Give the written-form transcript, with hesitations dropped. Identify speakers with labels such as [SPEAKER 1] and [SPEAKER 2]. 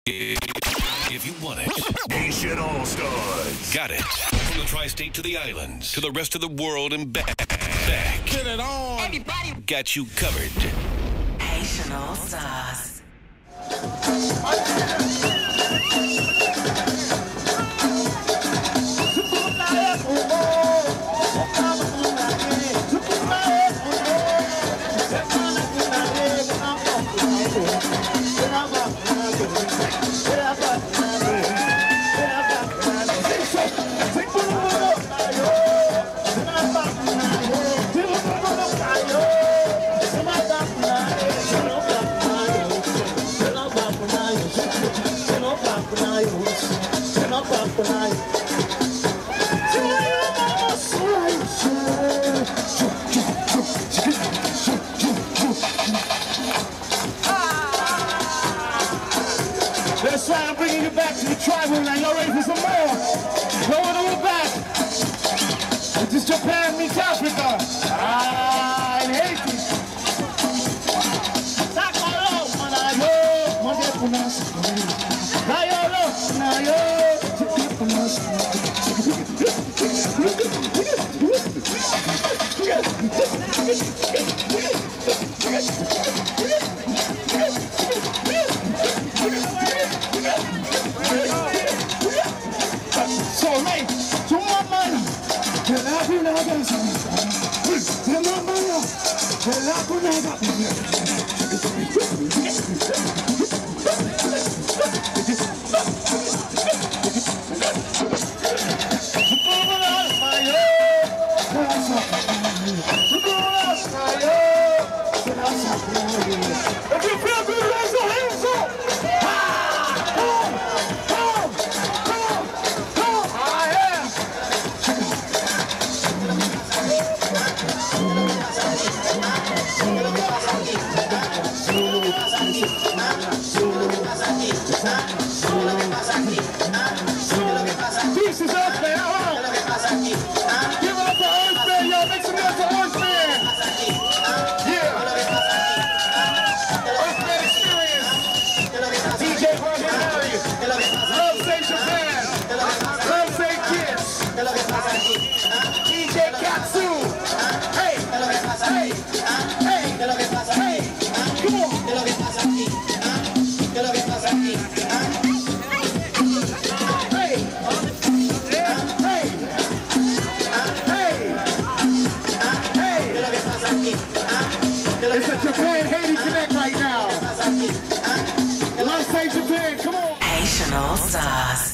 [SPEAKER 1] If you want it,
[SPEAKER 2] Haitian All-StarZ.
[SPEAKER 1] got it. From the tri-state to the islands, to the rest of the world and back.
[SPEAKER 2] Get it on.
[SPEAKER 3] Everybody
[SPEAKER 1] Got you covered.
[SPEAKER 3] Haitian All-StarZ.
[SPEAKER 4] Let's try to bring you back to the tribal now. Y'all ready for some more? Going on back. This is Japan meets Africa. In Haiti. Sakalo, manayo, magepunas. Nayolo, nayo, magepunas. So, hey, to my man, the if you feel good, raise your hands up. Peace is Earthman, hold on. Give it up for Earthman, y'all. Make some noise for Earthman. Yeah. Earthman Experience. DJ Harvey, how are you? Love Say Japan. Love Say Kids. DJ Katsu. Hey, hey, hey, hey. Come on. It's a Japan-Haiti connect right now. Let's say Japan, come on.
[SPEAKER 3] Haitian All-StarZ.